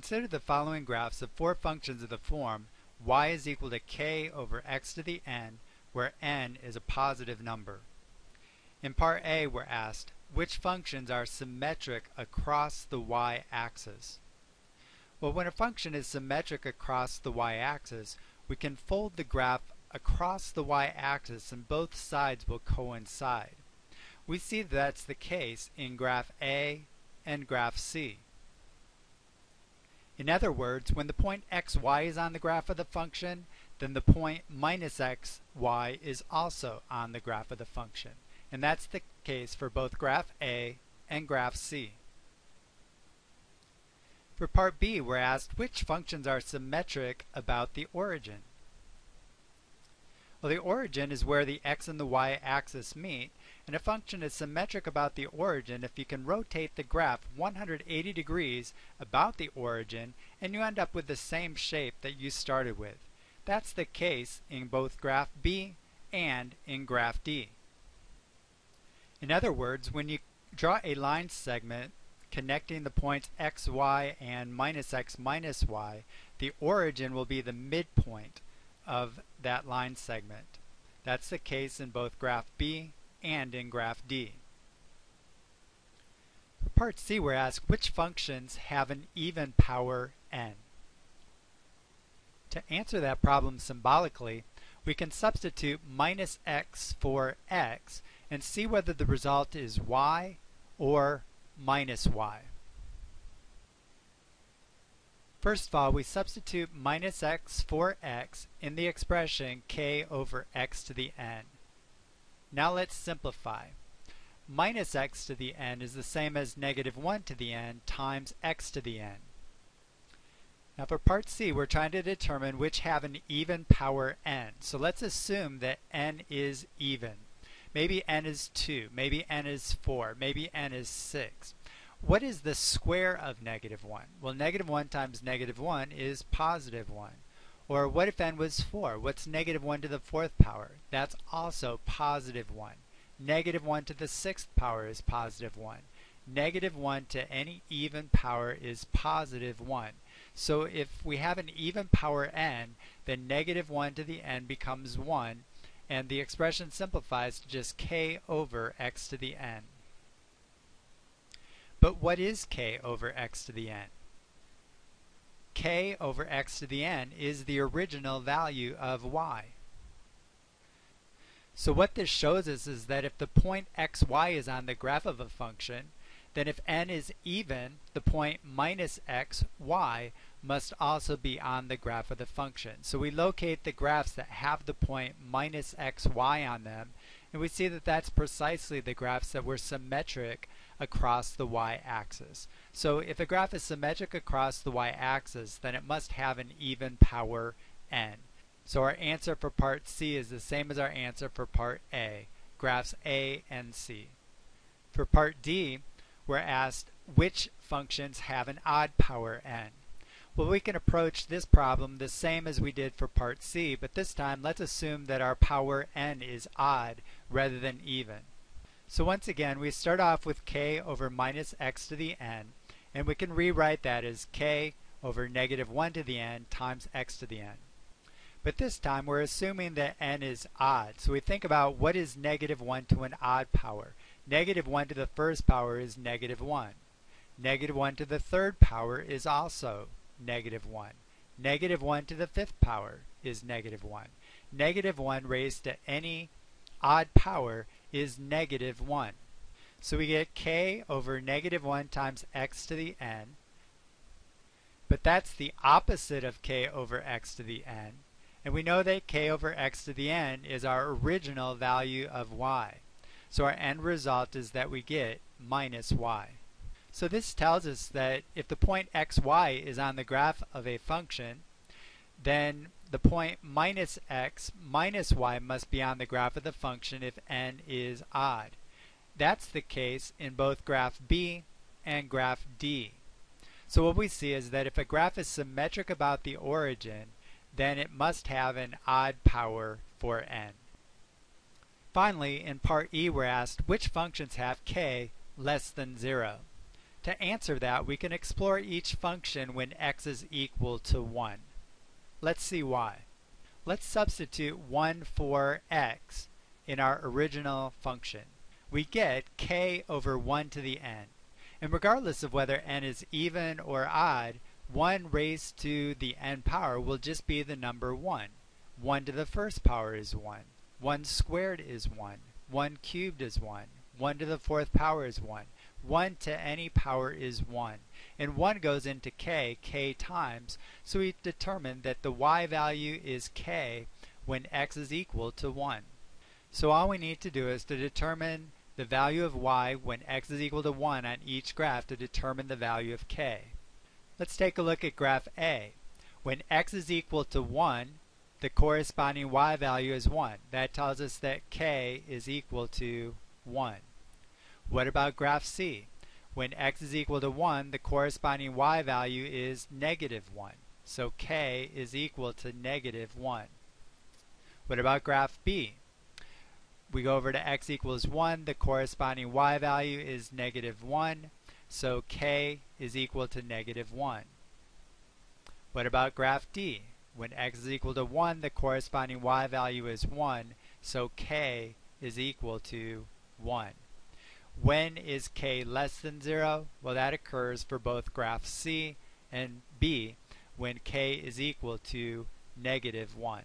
Consider the following graphs of four functions of the form y is equal to k over x to the n, where n is a positive number. In part A, we're asked which functions are symmetric across the y-axis. Well, when a function is symmetric across the y-axis, we can fold the graph across the y-axis and both sides will coincide. We see that's the case in graph A and graph C. In other words, when the point xy is on the graph of the function, then the point minus xy is also on the graph of the function. And that's the case for both graph A and graph C. For part B, we're asked which functions are symmetric about the origin. Well, the origin is where the x and the y-axis meet, and a function is symmetric about the origin if you can rotate the graph 180 degrees about the origin and you end up with the same shape that you started with. That's the case in both graph B and in graph D. In other words, when you draw a line segment connecting the points xy and minus x minus y, the origin will be the midpoint of that line segment. That's the case in both graph B and in graph D. For part C, we're asked which functions have an even power n. To answer that problem symbolically, we can substitute minus x for x and see whether the result is y or minus y. First of all, we substitute minus x for x in the expression k over x to the n. Now let's simplify. Minus x to the n is the same as negative 1 to the n times x to the n. Now for part C, we're trying to determine which have an even power n. So let's assume that n is even. Maybe n is 2, maybe n is 4, maybe n is 6. What is the square of negative 1? Well, negative 1 times negative 1 is positive 1. Or what if n was 4? What's negative 1 to the 4th power? That's also positive 1. Negative 1 to the 6th power is positive 1. Negative 1 to any even power is positive 1. So if we have an even power n, then negative 1 to the n becomes 1, and the expression simplifies to just k over x to the n. But what is k over x to the n? K over x to the n is the original value of y. So what this shows us is that if the point xy is on the graph of a function, then if n is even, the point minus xy must also be on the graph of the function. So we locate the graphs that have the point minus xy on them, and we see that that's precisely the graphs that were symmetric across the y-axis. So if a graph is symmetric across the y-axis, then it must have an even power n. So our answer for part C is the same as our answer for part A, graphs A and C. For part D, we're asked which functions have an odd power n. Well, we can approach this problem the same as we did for part C, but this time let's assume that our power n is odd rather than even. So once again, we start off with k over minus x to the n, and we can rewrite that as k over negative 1 to the n times x to the n. But this time we're assuming that n is odd, so we think about what is negative 1 to an odd power. Negative 1 to the first power is negative 1. Negative 1 to the third power is also negative 1. Negative 1 to the fifth power is negative 1. Negative 1 raised to any odd power is negative 1. So we get k over negative 1 times x to the n, but that's the opposite of k over x to the n, and we know that k over x to the n is our original value of y. So our end result is that we get minus y. So this tells us that if the point xy is on the graph of a function, then the point minus x minus y must be on the graph of the function if n is odd. That's the case in both graph B and graph D. So what we see is that if a graph is symmetric about the origin, then it must have an odd power for n. Finally, in part E, we're asked which functions have k less than 0. To answer that, we can explore each function when x is equal to 1. Let's see why. Let's substitute 1 for x in our original function. We get k over 1 to the n. And regardless of whether n is even or odd, 1 raised to the n power will just be the number 1. 1 to the first power is 1. 1 squared is 1. 1 cubed is 1. 1 to the fourth power is 1. 1 to any power is 1. And 1 goes into k times, so we determined that the y value is k when x is equal to 1. So all we need to do is to determine the value of y when x is equal to 1 on each graph to determine the value of k. Let's take a look at graph A. When x is equal to 1, the corresponding y value is 1. That tells us that k is equal to 1. What about graph C? When x is equal to 1, the corresponding y value is negative 1. So k is equal to negative 1. What about graph B? We go over to x equals 1, the corresponding y value is negative 1. So k is equal to negative 1. What about graph D? When x is equal to 1, the corresponding y value is 1. So k is equal to 1. When is k less than 0? Well, that occurs for both graph C and B when k is equal to negative 1.